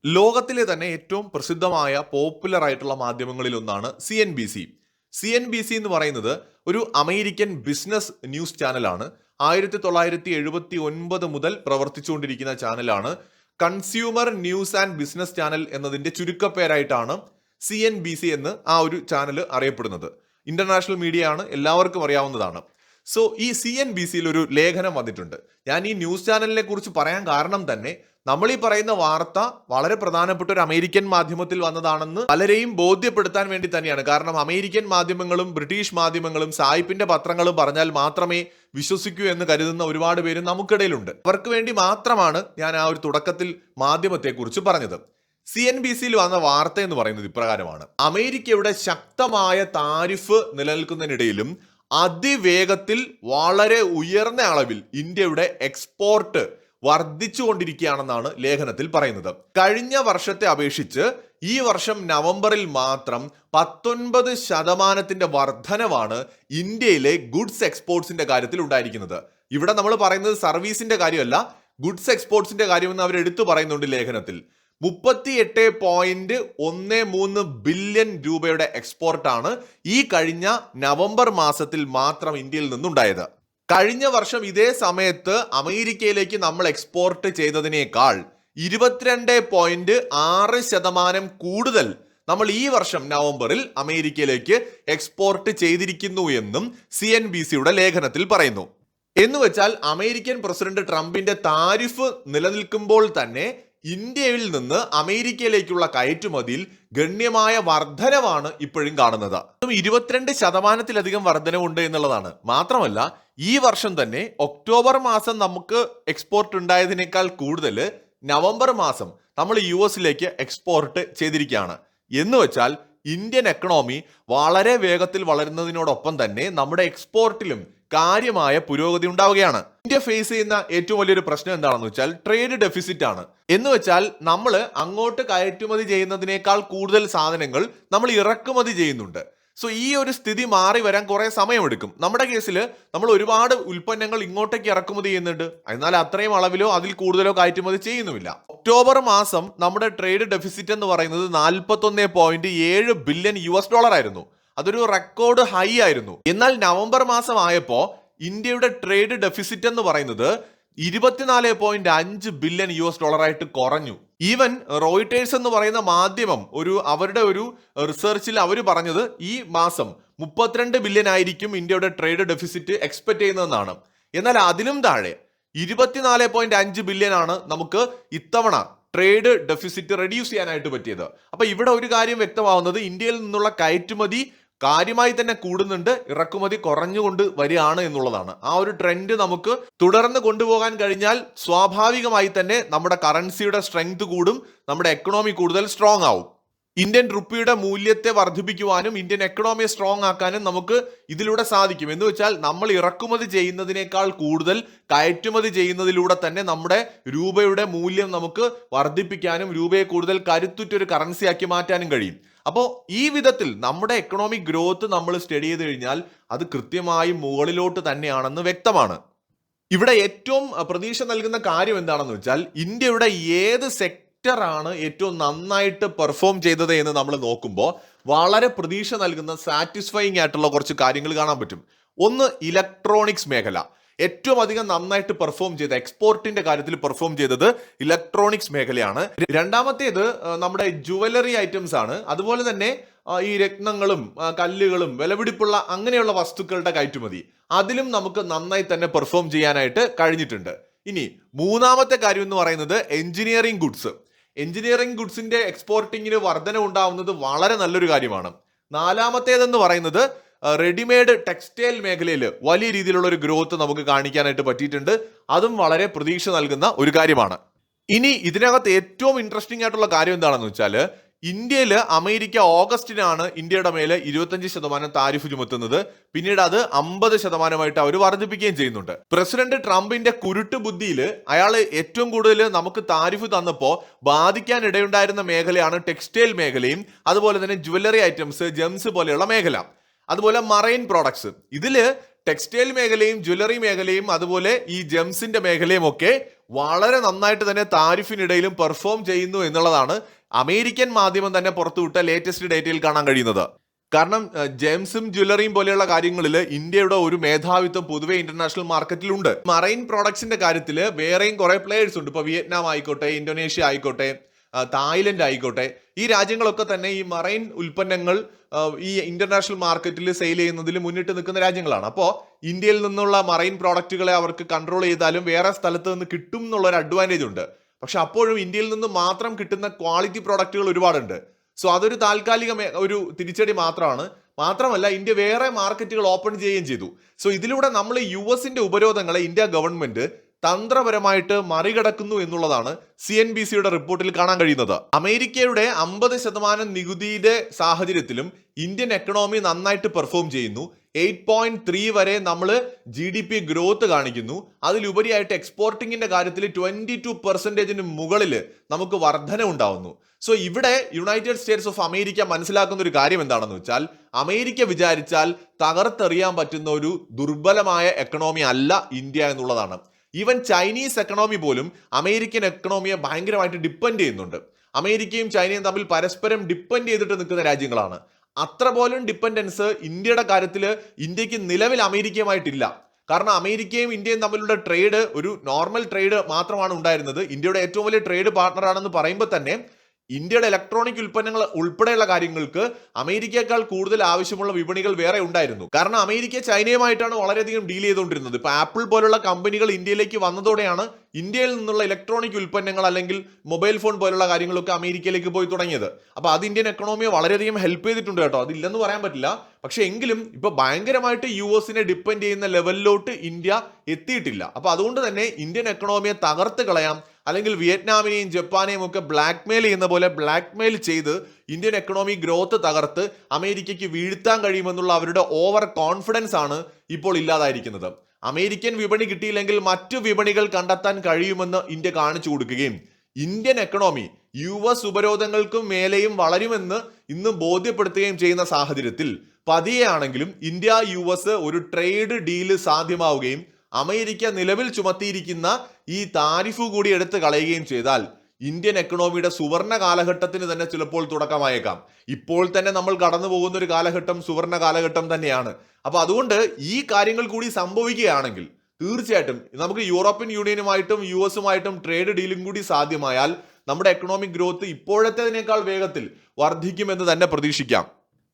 ലോകത്തിലെ തന്നെ ഏറ്റവും പ്രസിദ്ധമായ പോപ്പുലർ ആയിട്ടുള്ള മാധ്യമങ്ങളിൽ ഒന്നാണ് CNBC. CNBC എന്ന് പറയുന്നത് ഒരു അമേരിക്കൻ ബിസിനസ് ന്യൂസ് ചാനലാണ്. 1979 മുതൽ പ്രവർത്തിച്ചുകൊണ്ടിരിക്കുന്ന ചാനലാണ്. Consumer news and business channel എന്നതിന്റെ ചുരുക്കപ്പേരായിട്ടാണ് CNBC എന്ന് ആ ഒരു ചാനൽ അറിയപ്പെടുന്നത്. ഇന്റർനാഷണൽ മീഡിയ ആണ്, എല്ലാവർക്കും അറിയാവുന്നതാണ്. സോ ഈ CNBCയിൽ ഒരു ലേഖനം വന്നിട്ടുണ്ട്. ഞാൻ ഈ ന്യൂസ് ചാനലിനെ കുറിച്ച് പറയാൻ കാരണം തന്നെ നമ്മൾ ഈ പറയുന്ന വാർത്ത വളരെ പ്രധാനപ്പെട്ട ഒരു അമേരിക്കൻ മാധ്യമത്തിൽ വന്നതാണെന്ന് പലരെയും ബോധ്യപ്പെടുത്താൻ വേണ്ടി തന്നെയാണ്. കാരണം അമേരിക്കൻ മാധ്യമങ്ങളും ബ്രിട്ടീഷ് മാധ്യമങ്ങളും സായിപ്പിന്റെ പത്രങ്ങളും പറഞ്ഞാൽ മാത്രമേ വിശ്വസിക്കൂ എന്ന് കരുതുന്ന ഒരുപാട് പേര് നമുക്കിടയിലുണ്ട്. അവർക്ക് വേണ്ടി മാത്രമാണ് ഞാൻ ആ ഒരു തുടക്കത്തിൽ മാധ്യമത്തെക്കുറിച്ച് പറഞ്ഞത്. CNBCയിൽ വന്ന വാർത്ത എന്ന് പറയുന്നത് ഇപ്രകാരമാണ്: അമേരിക്കയുടെ ശക്തമായ താരിഫ് നിലനിൽക്കുന്നതിനിടയിലും അതിവേഗത്തിൽ വളരെ ഉയർന്ന അളവിൽ ഇന്ത്യയുടെ എക്സ്പോർട്ട് വർദ്ധിച്ചുകൊണ്ടിരിക്കുകയാണെന്നാണ് ലേഖനത്തിൽ പറയുന്നത്. കഴിഞ്ഞ വർഷത്തെ അപേക്ഷിച്ച് ഈ വർഷം നവംബറിൽ മാത്രം 19% വർധനവാണ് ഇന്ത്യയിലെ ഗുഡ്സ് എക്സ്പോർട്സിന്റെ കാര്യത്തിൽ ഉണ്ടായിരിക്കുന്നത്. ഇവിടെ നമ്മൾ പറയുന്നത് സർവീസിന്റെ കാര്യമല്ല, ഗുഡ്സ് എക്സ്പോർട്സിന്റെ കാര്യമെന്ന് അവർ എടുത്തു പറയുന്നുണ്ട് ലേഖനത്തിൽ. 38.13 ബില്യൺ രൂപയുടെ എക്സ്പോർട്ടാണ് ഈ കഴിഞ്ഞ നവംബർ മാസത്തിൽ മാത്രം ഇന്ത്യയിൽ നിന്നുണ്ടായത്. കഴിഞ്ഞ വർഷം ഇതേ സമയത്ത് അമേരിക്കയിലേക്ക് നമ്മൾ എക്സ്പോർട്ട് ചെയ്തതിനേക്കാൾ 22.6% കൂടുതൽ നമ്മൾ ഈ വർഷം നവംബറിൽ അമേരിക്കയിലേക്ക് എക്സ്പോർട്ട് ചെയ്തിരിക്കുന്നു എന്നും CNBCയുടെ ലേഖനത്തിൽ പറയുന്നു. എന്നുവെച്ചാൽ അമേരിക്കൻ പ്രസിഡന്റ് ട്രംപിന്റെ താരിഫ് നിലനിൽക്കുമ്പോൾ തന്നെ ഇന്ത്യയിൽ നിന്ന് അമേരിക്കയിലേക്കുള്ള കയറ്റുമതിയിൽ ഗണ്യമായ വർധനവാണ് ഇപ്പോഴും കാണുന്നത്. 22%-ലധികം വർധനവുണ്ട് എന്നുള്ളതാണ്. മാത്രമല്ല ഈ വർഷം തന്നെ ഒക്ടോബർ മാസം നമുക്ക് എക്സ്പോർട്ട് ഉണ്ടായതിനേക്കാൾ കൂടുതൽ നവംബർ മാസം നമ്മൾ US എക്സ്പോർട്ട് ചെയ്തിരിക്കുകയാണ്. എന്ന് വെച്ചാൽ ഇന്ത്യൻ എക്കണോമി വളരെ വേഗത്തിൽ വളരുന്നതിനോടൊപ്പം തന്നെ നമ്മുടെ എക്സ്പോർട്ടിലും കാര്യമായ പുരോഗതി ഉണ്ടാവുകയാണ്. ഇന്ത്യ ഫേസ് ചെയ്യുന്ന ഏറ്റവും വലിയൊരു പ്രശ്നം എന്താണെന്ന് വെച്ചാൽ ട്രേഡ് ഡെഫിസിറ്റ് ആണ്. എന്ന് വെച്ചാൽ നമ്മൾ അങ്ങോട്ട് കയറ്റുമതി ചെയ്യുന്നതിനേക്കാൾ കൂടുതൽ സാധനങ്ങൾ നമ്മൾ ഇറക്കുമതി ചെയ്യുന്നുണ്ട്. സോ ഈ ഒരു സ്ഥിതി മാറി വരാൻ കുറെ സമയമെടുക്കും. നമ്മുടെ കേസിൽ നമ്മൾ ഒരുപാട് ഉൽപ്പന്നങ്ങൾ ഇങ്ങോട്ടേക്ക് ഇറക്കുമതി ചെയ്യുന്നുണ്ട്, എന്നാൽ അത്രയും അളവിലോ അതിൽ കൂടുതലോ കയറ്റുമതി ചെയ്യുന്നുമില്ല. ഒക്ടോബർ മാസം നമ്മുടെ ട്രേഡ് ഡെഫിസിറ്റ് എന്ന് പറയുന്നത് 41.7 ബില്യൺ US ആയിരുന്നു. അതൊരു റെക്കോർഡ് ഹൈ ആയിരുന്നു. എന്നാൽ നവംബർ മാസം ആയപ്പോ ഇന്ത്യയുടെ ട്രേഡ് ഡെഫിസിറ്റ് എന്ന് പറയുന്നത് 24.5 ബില്യൺ US ആയിട്ട് കുറഞ്ഞു. ഈവൻ റോയിട്ടേഴ്സ് എന്ന് പറയുന്ന മാധ്യമം അവരുടെ ഒരു റിസർച്ചിൽ അവർ പറഞ്ഞത് ഈ മാസം 32 ബില്യൺ ആയിരിക്കും ഇന്ത്യയുടെ ട്രേഡ് ഡെഫിസിറ്റ് എക്സ്പെക്ട് ചെയ്യുന്നതെന്നാണ്. എന്നാൽ അതിലും താഴെ 24.5 ബില്യൺ ആണ് നമുക്ക് ഇത്തവണ ട്രേഡ് ഡെഫിസിറ്റ് റെഡ്യൂസ് ചെയ്യാനായിട്ട് പറ്റിയത്. അപ്പൊ ഇവിടെ ഒരു കാര്യം വ്യക്തമാവുന്നത് ഇന്ത്യയിൽ നിന്നുള്ള കയറ്റുമതി കാര്യമായി തന്നെ കൂടുന്നുണ്ട്, ഇറക്കുമതി കുറഞ്ഞുകൊണ്ട് വരികയാണ് എന്നുള്ളതാണ്. ആ ഒരു ട്രെൻഡ് നമുക്ക് തുടർന്ന് കൊണ്ടുപോകാൻ കഴിഞ്ഞാൽ സ്വാഭാവികമായി തന്നെ നമ്മുടെ കറൻസിയുടെ സ്ട്രെങ്ത് കൂടും, നമ്മുടെ എക്കണോമി കൂടുതൽ സ്ട്രോങ് ആവും. ഇന്ത്യൻ റുപ്പിയുടെ മൂല്യത്തെ വർദ്ധിപ്പിക്കുവാനും ഇന്ത്യൻ എക്കണോമിയെ സ്ട്രോങ് ആക്കാനും നമുക്ക് ഇതിലൂടെ സാധിക്കും. എന്ന് വെച്ചാൽ നമ്മൾ ഇറക്കുമതി ചെയ്യുന്നതിനേക്കാൾ കൂടുതൽ കയറ്റുമതി ചെയ്യുന്നതിലൂടെ തന്നെ നമ്മുടെ രൂപയുടെ മൂല്യം നമുക്ക് വർദ്ധിപ്പിക്കാനും രൂപയെ കൂടുതൽ കരുത്തുറ്റൊരു കറൻസിയാക്കി മാറ്റാനും കഴിയും. അപ്പോൾ ഈ വിധത്തിൽ നമ്മുടെ എക്കണോമിക് ഗ്രോത്ത് നമ്മൾ സ്റ്റഡി ചെയ്ത് കഴിഞ്ഞാൽ അത് കൃത്യമായും മുകളിലോട്ട് തന്നെയാണെന്ന് വ്യക്തമാണ്. ഇവിടെ ഏറ്റവും പ്രതീക്ഷ നൽകുന്ന കാര്യം എന്താണെന്ന് വെച്ചാൽ ഇന്ത്യയുടെ ഏത് സെക്ടറാണ് ഏറ്റവും നന്നായിട്ട് പെർഫോം ചെയ്തത് എന്ന് നമ്മൾ നോക്കുമ്പോൾ വളരെ പ്രതീക്ഷ നൽകുന്ന സാറ്റിസ്ഫൈങ് ആയിട്ടുള്ള കുറച്ച് കാര്യങ്ങൾ കാണാൻ പറ്റും. ഒന്ന്, ഇലക്ട്രോണിക്സ് മേഖല ഏറ്റവും അധികം നന്നായിട്ട് പെർഫോം ചെയ്ത, എക്സ്പോർട്ടിന്റെ കാര്യത്തിൽ പെർഫോം ചെയ്തത് ഇലക്ട്രോണിക്സ് മേഖലയാണ്. രണ്ടാമത്തേത് നമ്മുടെ ജുവലറി ഐറ്റംസ് ആണ്. അതുപോലെ തന്നെ ഈ രത്നങ്ങളും കല്ലുകളും വിലപിടിപ്പുള്ള അങ്ങനെയുള്ള വസ്തുക്കളുടെ കയറ്റുമതി, അതിലും നമുക്ക് നന്നായി തന്നെ പെർഫോം ചെയ്യാനായിട്ട് കഴിഞ്ഞിട്ടുണ്ട്. ഇനി മൂന്നാമത്തെ കാര്യം എന്ന് പറയുന്നത് എഞ്ചിനീയറിംഗ് ഗുഡ്സ്. എഞ്ചിനീയറിംഗ് ഗുഡ്സിന്റെ എക്സ്പോർട്ടിങ്ങിന് വർധന ഉണ്ടാവുന്നത് വളരെ നല്ലൊരു കാര്യമാണ്. നാലാമത്തേതെന്ന് പറയുന്നത് റെഡിമെയ്ഡ് ടെക്സ്റ്റൈൽ മേഖലയിൽ വലിയ രീതിയിലുള്ള ഒരു ഗ്രോത്ത് നമുക്ക് കാണിക്കാനായിട്ട് പറ്റിയിട്ടുണ്ട്. അതും വളരെ പ്രതീക്ഷ നൽകുന്ന ഒരു കാര്യമാണ്. ഇനി ഇതിനകത്ത് ഏറ്റവും ഇൻട്രസ്റ്റിംഗ് ആയിട്ടുള്ള കാര്യം എന്താണെന്ന് വെച്ചാൽ ഇന്ത്യയിൽ അമേരിക്ക ഓഗസ്റ്റിനാണ് ഇന്ത്യയുടെ മേലെ 25% താരിഫ് ചുമത്തുന്നത്. പിന്നീട് അത് 50% അവർ വർദ്ധിപ്പിക്കുകയും ചെയ്യുന്നുണ്ട്. പ്രസിഡന്റ് ട്രംപിന്റെ കുരുട്ട് ബുദ്ധിയിൽ അയാൾ ഏറ്റവും കൂടുതൽ നമുക്ക് താരിഫ് തന്നപ്പോൾ ബാധിക്കാൻ ഇടയുണ്ടായിരുന്ന മേഖലയാണ് ടെക്സ്റ്റൈൽ മേഖലയും അതുപോലെ തന്നെ ജുവലറി ഐറ്റംസ്, ജെംസ് പോലെയുള്ള മേഖല, അതുപോലെ മറൈൻ പ്രോഡക്ട്സ്. ഇതില് ടെക്സ്റ്റൈൽ മേഖലയും ജ്വല്ലറി മേഖലയും അതുപോലെ ഈ ജെംസിന്റെ മേഖലയും ഒക്കെ വളരെ നന്നായിട്ട് തന്നെ താരിഫിനിടയിലും പെർഫോം ചെയ്യുന്നു എന്നുള്ളതാണ് അമേരിക്കൻ മാധ്യമം തന്നെ പുറത്തുവിട്ട ലേറ്റസ്റ്റ് ഡേറ്റയിൽ കാണാൻ കഴിയുന്നത്. കാരണം ജെംസും ജ്വല്ലറിയും പോലെയുള്ള കാര്യങ്ങളിൽ ഇന്ത്യയുടെ ഒരു മേധാവിത്വം പൊതുവെ ഇന്റർനാഷണൽ മാർക്കറ്റിലുണ്ട്. മറൈൻ പ്രോഡക്ട്സിന്റെ കാര്യത്തിൽ വേറെയും കുറെ പ്ലേയേഴ്സ് ഉണ്ട്. ഇപ്പൊ വിയറ്റ്നാം ആയിക്കോട്ടെ, ഇന്തോനേഷ്യ ആയിക്കോട്ടെ, തായ്ലൻഡ് ആയിക്കോട്ടെ, ഈ രാജ്യങ്ങളൊക്കെ തന്നെ ഈ മറൈൻ ഉൽപ്പന്നങ്ങൾ ഈ ഇന്റർനാഷണൽ മാർക്കറ്റിൽ സെയിൽ ചെയ്യുന്നതിൽ മുന്നിട്ട് നിൽക്കുന്ന രാജ്യങ്ങളാണ്. അപ്പോൾ ഇന്ത്യയിൽ നിന്നുള്ള മറൈൻ പ്രോഡക്റ്റുകളെ അവർക്ക് കൺട്രോൾ ചെയ്താലും വേറെ സ്ഥലത്ത് നിന്ന് കിട്ടും എന്നുള്ളൊരു അഡ്വാൻറ്റേജ് ഉണ്ട്. പക്ഷെ അപ്പോഴും ഇന്ത്യയിൽ നിന്ന് മാത്രം കിട്ടുന്ന ക്വാളിറ്റി പ്രോഡക്റ്റുകൾ ഒരുപാടുണ്ട്. സോ അതൊരു താൽക്കാലിക ഒരു തിരിച്ചടി മാത്രമല്ല ഇന്ത്യ വേറെ മാർക്കറ്റുകൾ ഓപ്പൺ ചെയ്യുകയും ചെയ്തു. സോ ഇതിലൂടെ നമ്മൾ US ഉപരോധങ്ങളെ ഇന്ത്യ ഗവൺമെന്റ് തന്ത്രപരമായിട്ട് മറികടക്കുന്നു എന്നുള്ളതാണ് CNBCയുടെ റിപ്പോർട്ടിൽ കാണാൻ കഴിയുന്നത്. അമേരിക്കയുടെ 50% നികുതിയുടെ സാഹചര്യത്തിലും ഇന്ത്യൻ എക്കണോമി നന്നായിട്ട് പെർഫോം ചെയ്യുന്നു. 8.3 വരെ നമ്മൾ GDP ഗ്രോത്ത് കാണിക്കുന്നു. അതിലുപരിയായിട്ട് എക്സ്പോർട്ടിങ്ങിന്റെ കാര്യത്തിൽ 22% മുകളിൽ നമുക്ക് വർധന ഉണ്ടാവുന്നു. സോ ഇവിടെ യുണൈറ്റഡ് സ്റ്റേറ്റ്സ് ഓഫ് അമേരിക്ക മനസ്സിലാക്കുന്ന ഒരു കാര്യം എന്താണെന്ന് വെച്ചാൽ, അമേരിക്ക വിചാരിച്ചാൽ തകർത്തെറിയാൻ പറ്റുന്ന ഒരു ദുർബലമായ എക്കണോമി അല്ല ഇന്ത്യ എന്നുള്ളതാണ്. ഈവൻ ചൈനീസ് എക്കണോമി പോലും അമേരിക്കൻ എക്കണോമിയെ ഭയങ്കരമായിട്ട് ഡിപ്പെൻഡ് ചെയ്യുന്നുണ്ട്. അമേരിക്കയും ചൈനയും തമ്മിൽ പരസ്പരം ഡിപ്പെൻഡ് ചെയ്തിട്ട് നിൽക്കുന്ന രാജ്യങ്ങളാണ്. അത്ര പോലും ഡിപ്പെൻഡൻസ് ഇന്ത്യയുടെ കാര്യത്തിൽ ഇന്ത്യക്ക് നിലവിൽ അമേരിക്കയുമായിട്ടില്ല. കാരണം അമേരിക്കയും ഇന്ത്യയും തമ്മിലുള്ള ട്രേഡ് ഒരു നോർമൽ ട്രേഡ് മാത്രമാണ് ഉണ്ടായിരുന്നത്. ഇന്ത്യയുടെ ഏറ്റവും വലിയ ട്രേഡ് പാർട്ണറാണെന്ന് പറയുമ്പോൾ തന്നെ ഇന്ത്യയുടെ ഇലക്ട്രോണിക് ഉൽപ്പന്നങ്ങൾ ഉൾപ്പെടെയുള്ള കാര്യങ്ങൾക്ക് അമേരിക്കയേക്കാൾ കൂടുതൽ ആവശ്യമുള്ള വിപണികൾ വേറെ ഉണ്ടായിരുന്നു. കാരണം അമേരിക്ക ചൈനയുമായിട്ടാണ് വളരെയധികം ഡീൽ ചെയ്തുകൊണ്ടിരുന്നത്. ഇപ്പൊ ആപ്പിൾ പോലുള്ള കമ്പനികൾ ഇന്ത്യയിലേക്ക് വന്നതോടെയാണ് ഇന്ത്യയിൽ നിന്നുള്ള ഇലക്ട്രോണിക് ഉൽപ്പന്നങ്ങൾ അല്ലെങ്കിൽ മൊബൈൽ ഫോൺ പോലുള്ള കാര്യങ്ങളൊക്കെ അമേരിക്കയിലേക്ക് പോയി തുടങ്ങിയത്. അപ്പൊ അത് ഇന്ത്യൻ എക്കണോമിയെ വളരെയധികം ഹെൽപ്പ് ചെയ്തിട്ടുണ്ട് കേട്ടോ, അതില്ലെന്ന് പറയാൻ പറ്റില്ല. പക്ഷെ എങ്കിലും ഇപ്പൊ ഭയങ്കരമായിട്ട് US ഡിപ്പെൻഡ് ചെയ്യുന്ന ലെവലിലോട്ട് ഇന്ത്യ എത്തിയിട്ടില്ല. അപ്പൊ അതുകൊണ്ട് തന്നെ ഇന്ത്യൻ എക്കണോമിയെ തകർത്ത് കളയാം, അല്ലെങ്കിൽ വിയറ്റ്നാമിനെയും ജപ്പാനെയും ഒക്കെ ബ്ലാക്ക്മെയിൽ ചെയ്യുന്ന പോലെ ബ്ലാക്ക്മെയിൽ ചെയ്ത് ഇന്ത്യൻ എക്കണോമി ഗ്രോത്ത് തകർത്ത് അമേരിക്കയ്ക്ക് വീഴ്ത്താൻ കഴിയുമെന്നുള്ള അവരുടെ ഓവർ കോൺഫിഡൻസ് ആണ് ഇപ്പോൾ ഇല്ലാതായിരിക്കുന്നത്. അമേരിക്കൻ വിപണി കിട്ടിയില്ലെങ്കിൽ മറ്റു വിപണികൾ കണ്ടെത്താൻ കഴിയുമെന്ന് ഇന്ത്യ കാണിച്ചു കൊടുക്കുകയും ഇന്ത്യൻ എക്കണോമി US ഉപരോധങ്ങൾക്കും മേലെയും വളരുമെന്ന് ഇന്ന് ബോധ്യപ്പെടുത്തുകയും ചെയ്യുന്ന സാഹചര്യത്തിൽ പതിയെയാണെങ്കിലും ഇന്ത്യ US ഒരു ട്രേഡ് ഡീല് സാധ്യമാവുകയും അമേരിക്ക നിലവിൽ ചുമത്തിയിരിക്കുന്ന ഈ താരിഫ് കൂടി എടുത്ത് കളയുകയും ചെയ്താൽ ഇന്ത്യൻ എക്കണോമിയുടെ സുവർണ കാലഘട്ടത്തിന് തന്നെ ചിലപ്പോൾ തുടക്കമായേക്കാം. ഇപ്പോൾ തന്നെ നമ്മൾ കടന്നു പോകുന്ന ഒരു കാലഘട്ടം സുവർണ കാലഘട്ടം തന്നെയാണ്. അപ്പൊ അതുകൊണ്ട് ഈ കാര്യങ്ങൾ കൂടി സംഭവിക്കുകയാണെങ്കിൽ തീർച്ചയായിട്ടും നമുക്ക് യൂറോപ്യൻ യൂണിയനുമായിട്ടും US ട്രേഡ് ഡീലും കൂടി സാധ്യമായാൽ നമ്മുടെ എക്കണോമിക് ഗ്രോത്ത് ഇപ്പോഴത്തേതിനേക്കാൾ വേഗത്തിൽ വർദ്ധിക്കുമെന്ന് തന്നെ പ്രതീക്ഷിക്കാം.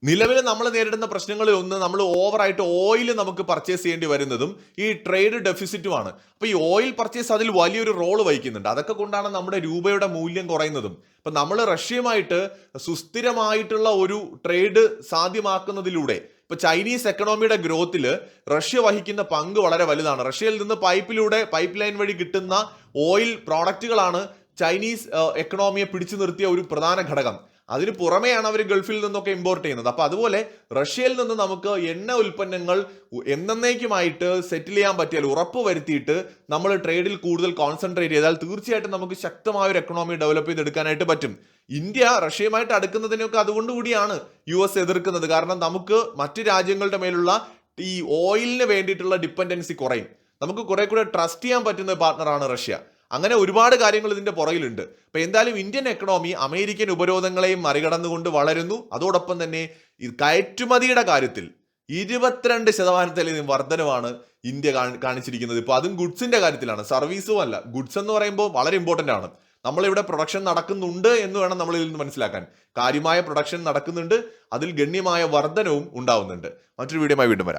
നിലവിൽ നമ്മൾ നേരിടുന്ന പ്രശ്നങ്ങളിൽ ഒന്ന്, നമ്മൾ ഓവറായിട്ട് ഓയിൽ നമുക്ക് പർച്ചേസ് ചെയ്യേണ്ടി വരുന്നതും ഈ ട്രേഡ് ഡെഫിസിറ്റുമാണ്. അപ്പൊ ഈ ഓയിൽ പർച്ചേസ് അതിൽ വലിയൊരു റോള് വഹിക്കുന്നുണ്ട്. അതൊക്കെ കൊണ്ടാണ് നമ്മുടെ രൂപയുടെ മൂല്യം കുറയുന്നതും. ഇപ്പൊ നമ്മൾ റഷ്യയുമായിട്ട് സുസ്ഥിരമായിട്ടുള്ള ഒരു ട്രേഡ് സാധ്യമാക്കുന്നതിലൂടെ ഇപ്പൊ ചൈനീസ് എക്കണോമിയുടെ ഗ്രോത്തിൽ റഷ്യ വഹിക്കുന്ന പങ്ക് വളരെ വലുതാണ്. റഷ്യയിൽ നിന്ന് പൈപ്പ് ലൈൻ വഴി കിട്ടുന്ന ഓയിൽ പ്രോഡക്റ്റുകളാണ് ചൈനീസ് എക്കണോമിയെ പിടിച്ചു നിർത്തിയ ഒരു പ്രധാന ഘടകം. അതിന് പുറമെയാണ് അവർ ഗൾഫിൽ നിന്നൊക്കെ ഇമ്പോർട്ട് ചെയ്യുന്നത്. അപ്പൊ അതുപോലെ റഷ്യയിൽ നിന്ന് നമുക്ക് എണ്ണ ഉൽപ്പന്നങ്ങൾ എന്നേക്കുമായിട്ട് സെറ്റിൽ ചെയ്യാൻ പറ്റിയാൽ, ഉറപ്പ് വരുത്തിയിട്ട് നമ്മൾ ട്രേഡിൽ കൂടുതൽ കോൺസെൻട്രേറ്റ് ചെയ്താൽ തീർച്ചയായിട്ടും നമുക്ക് ശക്തമായ ഒരു എക്കണോമി ഡെവലപ്പ് ചെയ്തെടുക്കാനായിട്ട് പറ്റും. ഇന്ത്യ റഷ്യയുമായിട്ട് അടുക്കുന്നതിനൊക്കെ അതുകൊണ്ട് കൂടിയാണ് US എതിർക്കുന്നത്. കാരണം നമുക്ക് മറ്റു രാജ്യങ്ങളുടെ മേലുള്ള ഈ ഓയിലിന് വേണ്ടിയിട്ടുള്ള ഡിപ്പെൻഡൻസി കുറയും. നമുക്ക് കുറെ കൂടെ ട്രസ്റ്റ് ചെയ്യാൻ പറ്റുന്ന പാർട്ണറാണ് റഷ്യ. അങ്ങനെ ഒരുപാട് കാര്യങ്ങൾ ഇതിന്റെ പുറകിലുണ്ട്. അപ്പൊ എന്തായാലും ഇന്ത്യൻ എക്കണോമി അമേരിക്കൻ ഉപരോധങ്ങളെയും മറികടന്നുകൊണ്ട് വളരുന്നു. അതോടൊപ്പം തന്നെ ഈ കയറ്റുമതിയുടെ കാര്യത്തിൽ 22% വർധനവാണ് ഇന്ത്യ കാണിച്ചിരിക്കുന്നത്. ഇപ്പൊ അതും ഗുഡ്സിന്റെ കാര്യത്തിലാണ്, സർവീസും അല്ല. ഗുഡ്സ് എന്ന് പറയുമ്പോൾ വളരെ ഇമ്പോർട്ടന്റ് ആണ്. നമ്മളിവിടെ പ്രൊഡക്ഷൻ നടക്കുന്നുണ്ട് എന്ന് വേണം നമ്മൾ ഇതിൽ നിന്ന് മനസ്സിലാക്കാൻ. കാര്യമായ പ്രൊഡക്ഷൻ നടക്കുന്നുണ്ട്, അതിൽ ഗണ്യമായ വർധനവും ഉണ്ടാവുന്നുണ്ട്. മറ്റൊരു വീഡിയോയുമായി വീണ്ടും വരാം.